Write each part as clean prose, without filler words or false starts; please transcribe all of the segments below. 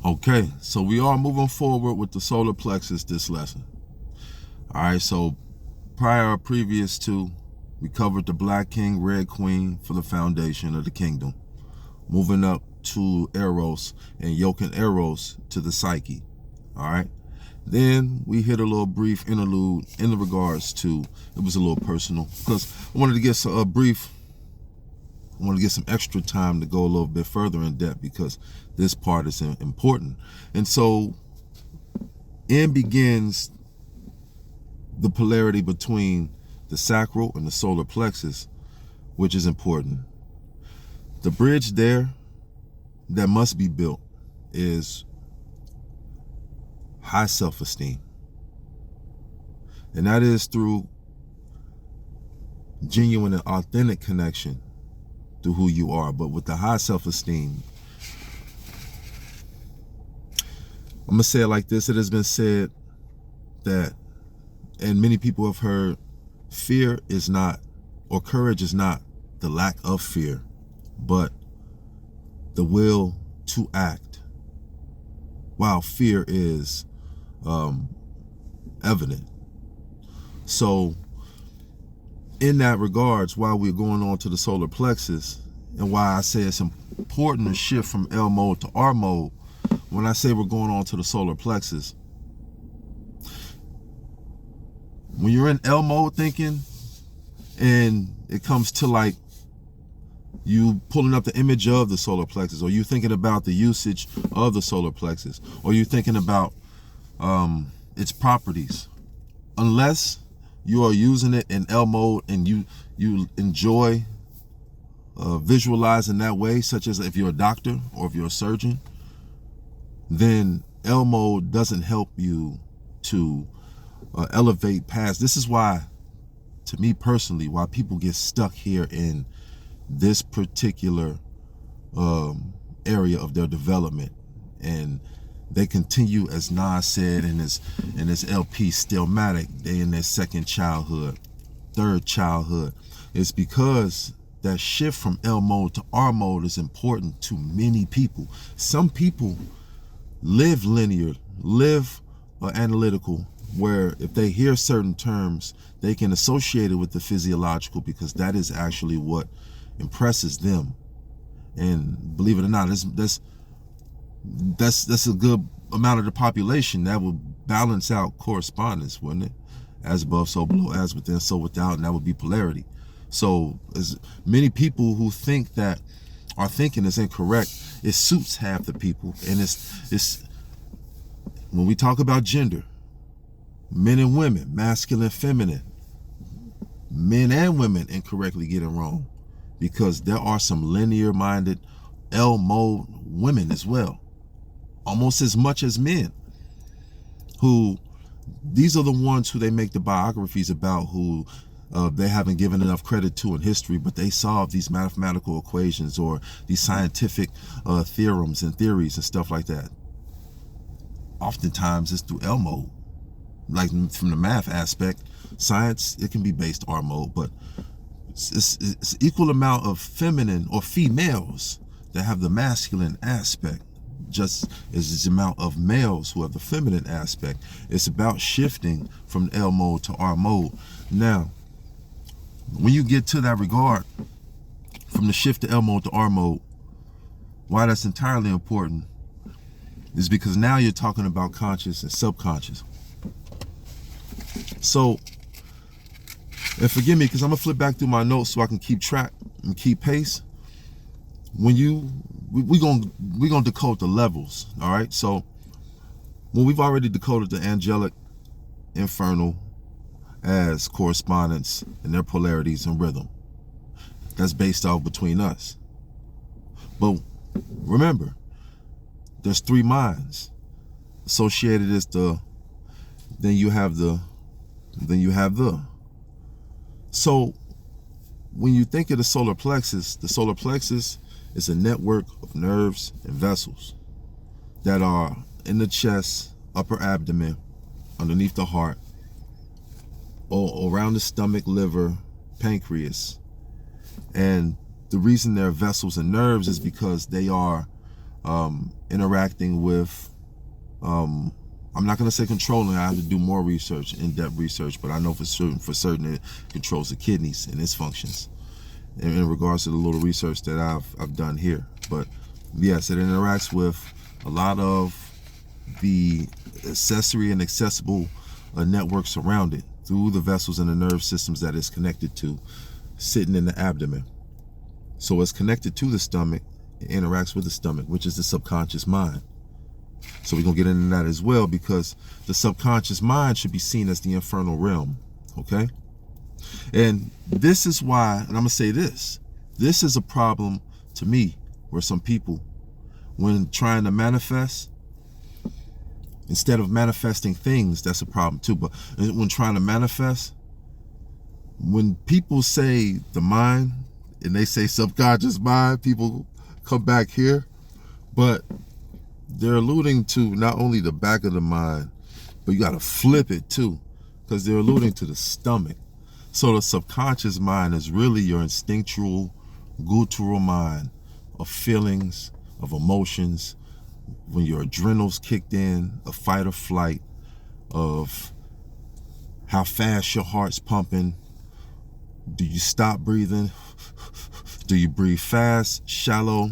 Okay, so we are moving forward with the solar plexus this lesson. All right, so previous to, we covered the Black King, Red Queen for the foundation of the kingdom, moving up to Eros and yoking Eros to the psyche. All right, then we hit a little brief interlude in the regards to, it was a little personal because I wanted to get some extra time to go a little bit further in depth because this part is important. And so in begins the polarity between the sacral and the solar plexus, which is important. The bridge there that must be built is high self-esteem. And that is through genuine and authentic connection to who you are. But with the high self-esteem, I'm going to say it like this. It has been said that, and many people have heard, fear is not, or courage is not the lack of fear, but the will to act, while fear is evident. So in that regards, while we're going on to the solar plexus, and why I say it's important to shift from L mode to R mode, when I say we're going on to the solar plexus, when you're in L mode thinking, and it comes to like you pulling up the image of the solar plexus, or you thinking about the usage of the solar plexus, or you thinking about its properties, unless you are using it in L mode and you enjoy visualizing that way, such as if you're a doctor or if you're a surgeon, then L mode doesn't help you to elevate past. This is why, to me personally, why people get stuck here in this particular area of their development, and they continue, as Nas said in his LP, Stillmatic, they in their second childhood, third childhood. It's because that shift from L mode to R mode is important to many people. Some people live linear, live analytical, where if they hear certain terms, they can associate it with the physiological because that is actually what impresses them. And believe it or not, that's a good amount of the population that would balance out correspondence, wouldn't it? As above, so below, as within, so without, and that would be polarity. So as many people who think that our thinking is incorrect, it suits half the people. And it's when we talk about gender, men and women, masculine, feminine, men and women incorrectly get it wrong, because there are some linear minded L mode women as well, almost as much as men, who these are the ones who they make the biographies about, who they haven't given enough credit to in history, but they solve these mathematical equations or these scientific theorems and theories and stuff like that. Oftentimes it's through L mode. Like from the math aspect, science, it can be based R mode, but it's equal amount of feminine or females that have the masculine aspect, just as the amount of males who have the feminine aspect. It's about shifting from L mode to R mode. Now, when you get to that regard, from the shift to L mode to R mode, why that's entirely important is because now you're talking about conscious and subconscious. So, and forgive me because I'm gonna flip back through my notes so I can keep track and keep pace. When we're gonna decode the levels, all right? So when we've already decoded the angelic, infernal as correspondence and their polarities and rhythm, that's based off between us. But remember, there's three minds associated as then you have the. So when you think of the solar plexus is a network of nerves and vessels that are in the chest, upper abdomen, underneath the heart, or around the stomach, liver, pancreas. And the reason they're vessels and nerves is because they are interacting with, I'm not going to say controlling. I have to do more research, in-depth research, but I know for certain it controls the kidneys and its functions in regards to the little research that I've done here. But yes, it interacts with a lot of the accessory and accessible networks around it through the vessels and the nerve systems that it's connected to, sitting in the abdomen. So it's connected to the stomach, it interacts with the stomach, which is the subconscious mind. So we're going to get into that as well, because the subconscious mind should be seen as the infernal realm, okay? And this is why, and I'm going to say this is a problem to me, where some people, when trying to manifest, instead of manifesting things, that's a problem too, but when trying to manifest, when people say the mind, and they say subconscious mind, people come back here, but they're alluding to not only the back of the mind, but you got to flip it too, because they're alluding to the stomach. So the subconscious mind is really your instinctual, guttural mind of feelings, of emotions, when your adrenals kicked in, of fight or flight, of how fast your heart's pumping. Do you stop breathing? Do you breathe fast, shallow?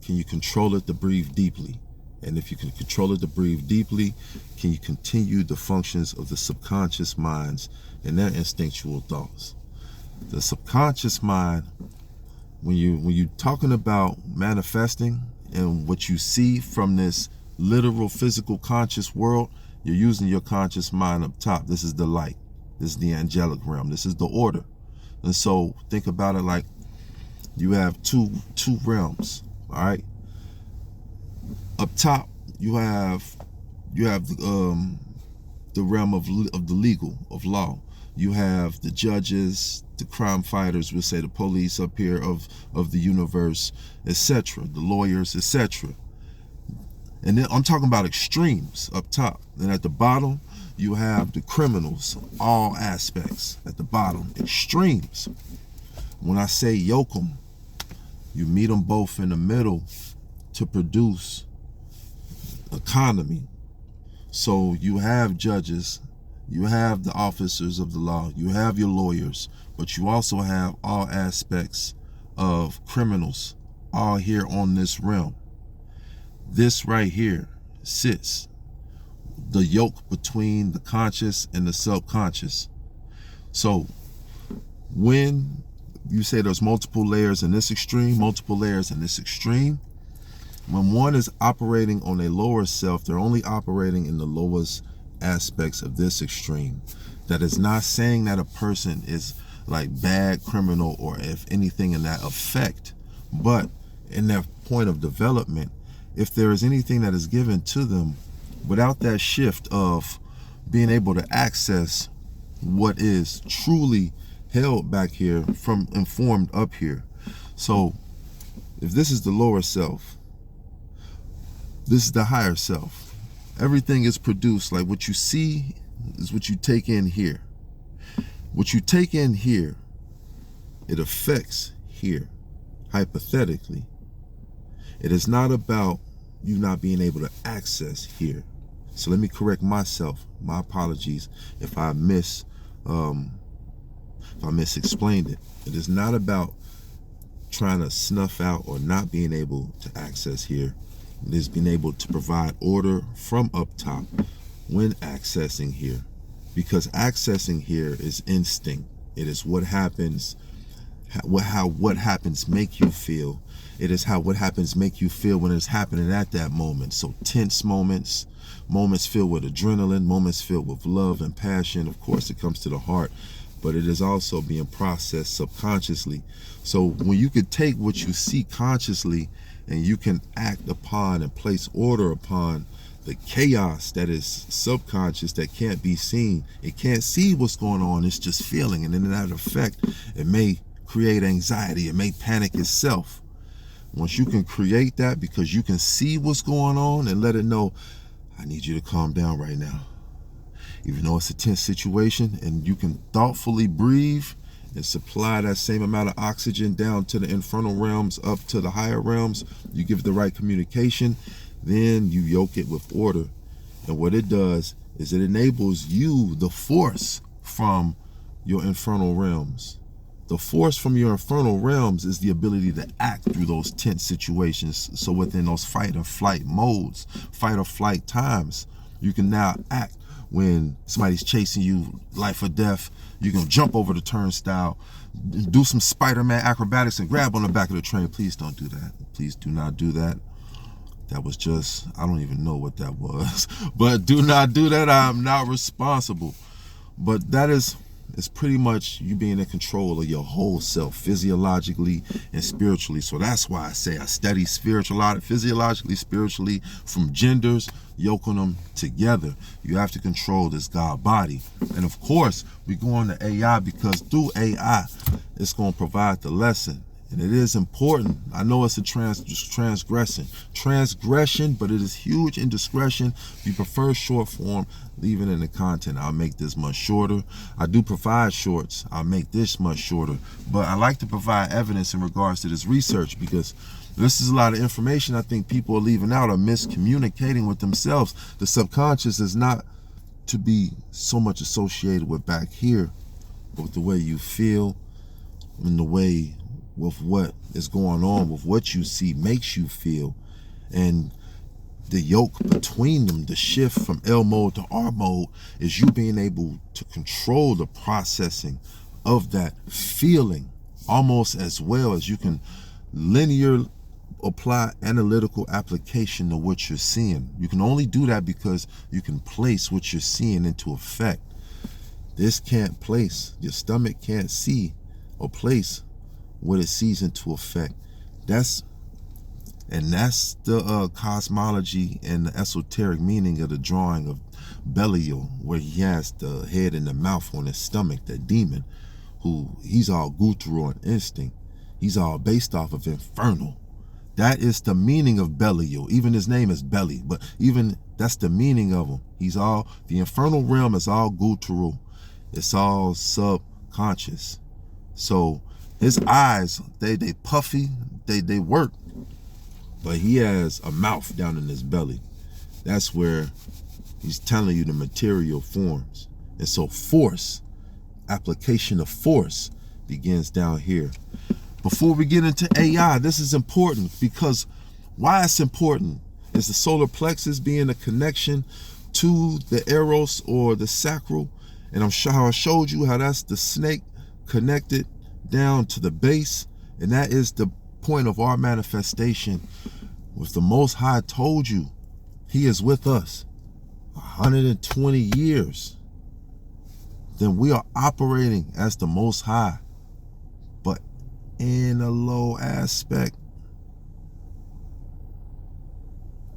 Can you control it to breathe deeply? And if you can control it to breathe deeply, can you continue the functions of the subconscious minds and their instinctual thoughts? The subconscious mind, when you're talking about manifesting and what you see from this literal physical conscious world, you're using your conscious mind up top. This is the light. This is the angelic realm. This is the order. And so think about it like you have two realms, all right? Up top, you have the realm of the legal, of law. You have the judges, the crime fighters, we'll say the police up here of the universe, etc., the lawyers, etc. And then I'm talking about extremes up top. And at the bottom, you have the criminals, all aspects. At the bottom, extremes. When I say yoke them, you meet them both in the middle to produce economy. So you have judges, you have the officers of the law, you have your lawyers, but you also have all aspects of criminals, all here on this realm. This right here sits the yoke between the conscious and the subconscious. So when you say there's multiple layers in this extreme, multiple layers in this extreme, when one is operating on a lower self, they're only operating in the lowest aspects of this extreme. That is not saying that a person is like bad, criminal, or if anything in that effect, but in their point of development, if there is anything that is given to them without that shift of being able to access what is truly held back here from informed up here. So if this is the lower self, this is the higher self. Everything is produced, like what you see is what you take in here. What you take in here, it affects here, hypothetically. It is not about you not being able to access here. So let me correct myself. My apologies if I misexplained it. It is not about trying to snuff out or not being able to access here. It is being able to provide order from up top when accessing here. Because accessing here is instinct. It is what happens, how what happens make you feel. It is how what happens make you feel when it's happening at that moment. So tense moments, moments filled with adrenaline, moments filled with love and passion. Of course, it comes to the heart, but it is also being processed subconsciously. So when you could take what you see consciously and you can act upon and place order upon the chaos that is subconscious, that can't be seen. It can't see what's going on, it's just feeling. And in that effect, it may create anxiety, it may panic itself. Once you can create that because you can see what's going on and let it know, I need you to calm down right now. Even though it's a tense situation, and you can thoughtfully breathe and supply that same amount of oxygen down to the infernal realms, up to the higher realms. You give it the right communication, then you yoke it with order. And what it does is it enables you, the force from your infernal realms. The force from your infernal realms is the ability to act through those tense situations. So within those fight or flight modes, fight or flight times, you can now act. When somebody's chasing you, life or death, you can jump over the turnstile, do some Spider-Man acrobatics and grab on the back of the train. Please don't do that. Please do not do that. That was just, I don't even know what that was. But do not do that. I am not responsible. But that is, it's pretty much you being in control of your whole self, physiologically and spiritually. So that's why I say I study physiologically, spiritually, from genders, yoking them together. You have to control this God body. And of course, we go on to AI because through AI, it's going to provide the lesson. And it is important. I know it's a transgression, but it is huge indiscretion. If you prefer short form, leave it in the content. I'll make this much shorter. I do provide shorts. I'll make this much shorter. But I like to provide evidence in regards to this research because this is a lot of information I think people are leaving out or miscommunicating with themselves. The subconscious is not to be so much associated with back here, but with the way you feel and the way with what is going on, with what you see makes you feel. And the yoke between them, the shift from L mode to R mode, is you being able to control the processing of that feeling almost as well as you can linear apply analytical application to what you're seeing. You can only do that because you can place what you're seeing into effect. This can't place, your stomach can't see or place what it sees into effect. That's the cosmology and the esoteric meaning of the drawing of Belial, where he has the head and the mouth on his stomach, that demon, who he's all guttural and instinct. He's all based off of infernal. That is the meaning of Belial. Even his name is Belly, but even that's the meaning of him. He's all, the infernal realm is all guttural. It's all subconscious. So his eyes, they puffy, they work, but he has a mouth down in his belly. That's where he's telling you the material forms. And so force, application of force, begins down here. Before we get into AI, this is important because why it's important is the solar plexus being a connection to the eros or the sacral. And I'm sure how I showed you how that's the snake connected down to the base, and that is the point of our manifestation. With the Most High told you he is with us 120 years, then we are operating as the Most High, but in a low aspect.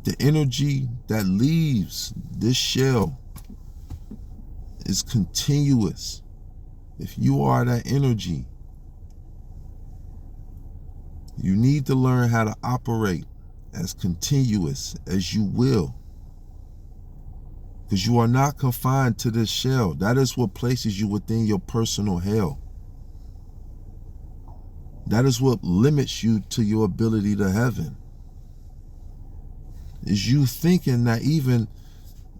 The energy that leaves this shell is continuous. If you are that energy, you need to learn how to operate as continuous as you will. Because you are not confined to this shell. That is what places you within your personal hell. That is what limits you to your ability to heaven. Is you thinking that even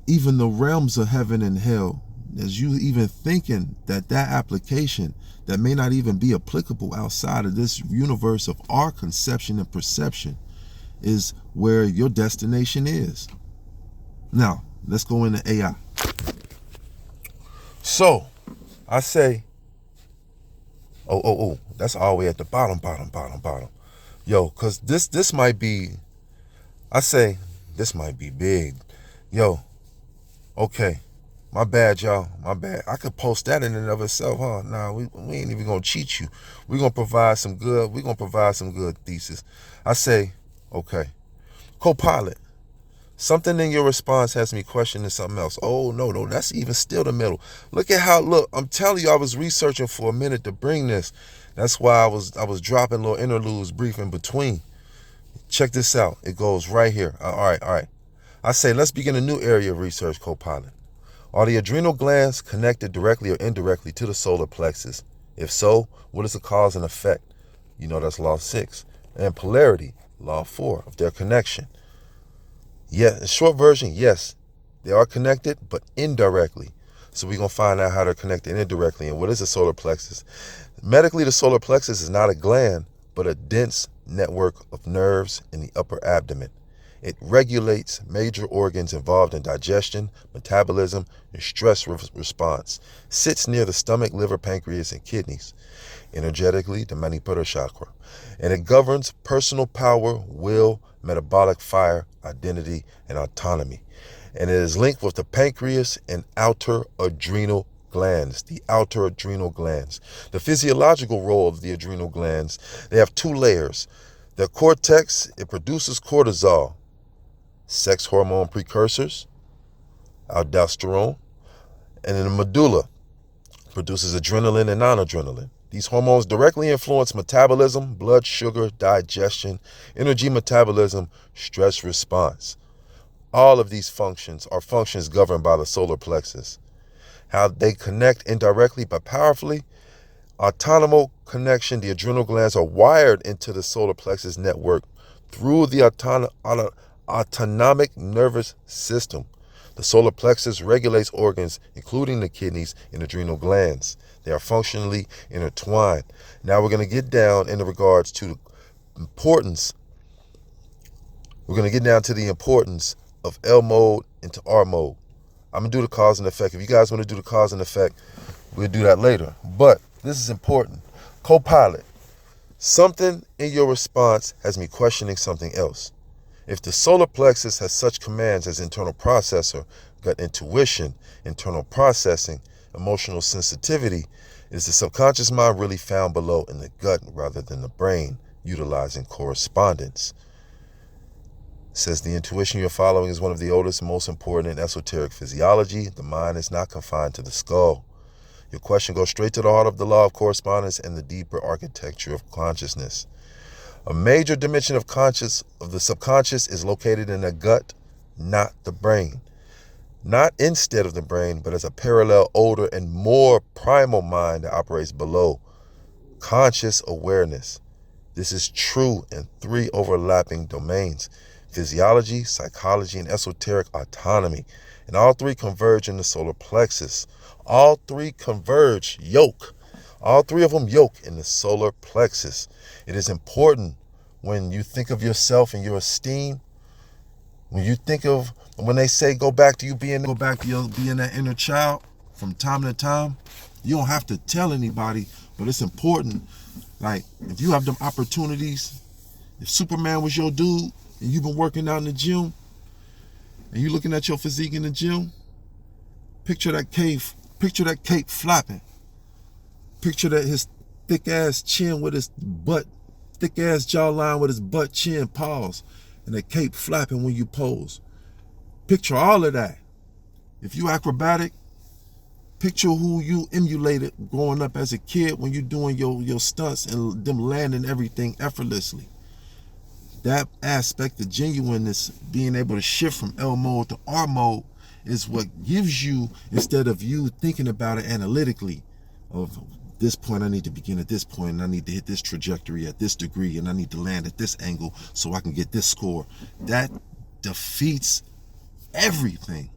the realms of heaven and hell, as you even thinking that application that may not even be applicable outside of this universe of our conception and perception is where your destination is. Now, let's go into AI. So, I say, that's all the way at the bottom. Yo, because this might be, I say, this might be big. Yo, okay. My bad, y'all. My bad. I could post that in and of itself, huh? Nah, we ain't even gonna cheat you. We're gonna provide some good thesis. I say, okay. Co-pilot, something in your response has me questioning something else. Oh, no, that's even still the middle. Look, I'm telling you, I was researching for a minute to bring this. That's why I was dropping little interludes brief in between. Check this out. It goes right here. All right. I say, let's begin a new area of research, co-pilot. Are the adrenal glands connected directly or indirectly to the solar plexus? If so, what is the cause and effect? You know, that's law 6. And polarity, law 4, of their connection. Yeah, in short version, yes, they are connected, but indirectly. So we're going to find out how they're connected indirectly. And what is the solar plexus? Medically, the solar plexus is not a gland, but a dense network of nerves in the upper abdomen. It regulates major organs involved in digestion, metabolism, and stress response. Sits near the stomach, liver, pancreas, and kidneys. Energetically, the Manipura chakra. And it governs personal power, will, metabolic fire, identity, and autonomy. And it is linked with the pancreas and outer adrenal glands, the outer adrenal glands. The physiological role of the adrenal glands, they have 2 layers. The cortex, it produces cortisol, sex hormone precursors, aldosterone, and then the medulla produces adrenaline and non-adrenaline. These hormones directly influence metabolism, blood sugar, digestion, energy metabolism, stress response. All of these functions are functions governed by the solar plexus. How they connect indirectly but powerfully. Autonomic connection, the adrenal glands are wired into the solar plexus network through the autonomic nervous system. The solar plexus regulates organs, including the kidneys and adrenal glands. They are functionally intertwined. Now we're going to get down in regards to the importance. We're going to get down to the importance of L mode into R mode. I'm going to do the cause and effect. If you guys want to do the cause and effect, we'll do that later. But this is important. Co-pilot. Something in your response has me questioning something else. If the solar plexus has such commands as internal processor, gut intuition, internal processing, emotional sensitivity, is the subconscious mind really found below in the gut rather than the brain, utilizing correspondence? It says the intuition you're following is one of the oldest and most important in esoteric physiology. The mind is not confined to the skull. Your question goes straight to the heart of the law of correspondence and the deeper architecture of consciousness. A major dimension of the subconscious is located in the gut, not the brain. Not instead of the brain, but as a parallel, older, and more primal mind that operates below. Conscious awareness. This is true in 3 overlapping domains: physiology, psychology, and esoteric autonomy. And all 3 converge in the solar plexus. All 3 converge, yoke. All 3 of them yoke in the solar plexus. It is important when you think of yourself and your esteem, when they say go back to being that inner child from time to time, you don't have to tell anybody, but it's important. Like, if you have them opportunities, if Superman was your dude and you've been working out in the gym and you're looking at your physique in the gym, picture that cape flapping. Picture that his thick ass chin with his butt, thick ass jawline with his butt chin pause, and the cape flapping when you pose. Picture all of that. If you acrobatic, picture who you emulated growing up as a kid when you're doing your stunts and them landing everything effortlessly. That aspect of genuineness, being able to shift from L mode to R mode, is what gives you, instead of you thinking about it analytically, of this point I need to begin at this point, and I need to hit this trajectory at this degree, and I need to land at this angle so I can get this score. That defeats everything.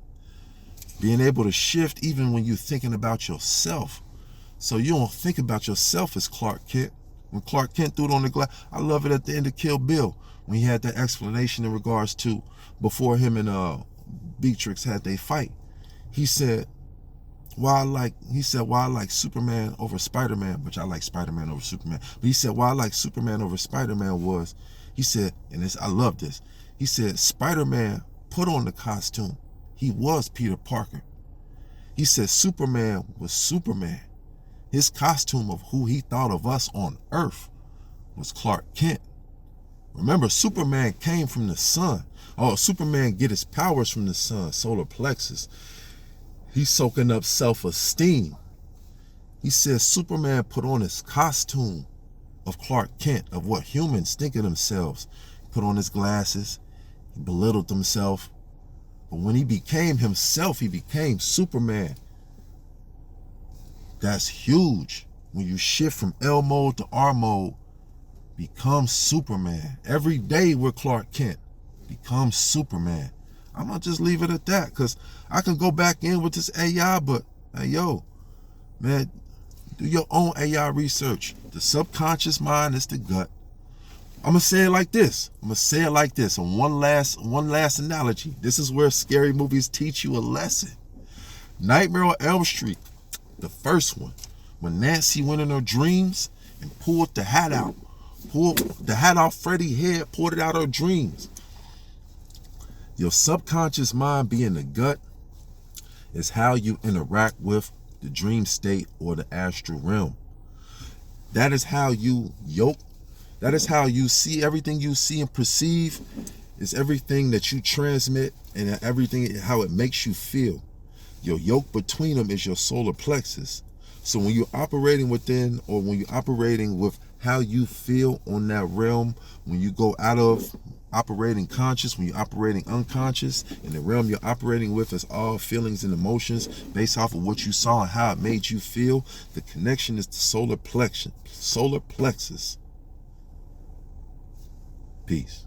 Being able to shift even when you're thinking about yourself. So you don't think about yourself as Clark Kent. When Clark Kent threw it on the glass, I love it at the end of Kill Bill, when he had that explanation in regards to before him and Beatrix had their fight. He said, why I like Superman over Spider-Man, which I like Spider-Man over Superman. But he said why I like Superman over Spider-Man was, he said, and I love this, he said Spider-Man put on the costume. He was Peter Parker. He said Superman was Superman. His costume of who he thought of us on Earth was Clark Kent. Remember, Superman came from the sun. Oh, Superman get his powers from the sun, solar plexus. He's soaking up self-esteem. He says Superman put on his costume of Clark Kent, of what humans think of themselves. He put on his glasses. He belittled himself. But when he became himself, he became Superman. That's huge. when you shift from L mode to R mode, become Superman. Every day we're Clark Kent. Become Superman. I'm gonna just leave it at that, because I can go back in with this AI, but hey, yo, man, do your own AI research. The subconscious mind is the gut. I'm gonna say it like this. And one last analogy. This is where scary movies teach you a lesson. Nightmare on Elm Street, the first one, when Nancy went in her dreams and pulled the hat out Freddy's head, pulled it out her dreams. Your subconscious mind being the gut is how you interact with the dream state or the astral realm. That is how you yoke. That is how you see everything you see and perceive, is everything that you transmit and everything how it makes you feel. Your yoke between them is your solar plexus. So when you're operating within, or when you're operating with how you feel on that realm, when you go out of operating conscious, when you're operating unconscious, and the realm you're operating with is all feelings and emotions based off of what you saw and how it made you feel, the connection is the solar plexus. Peace.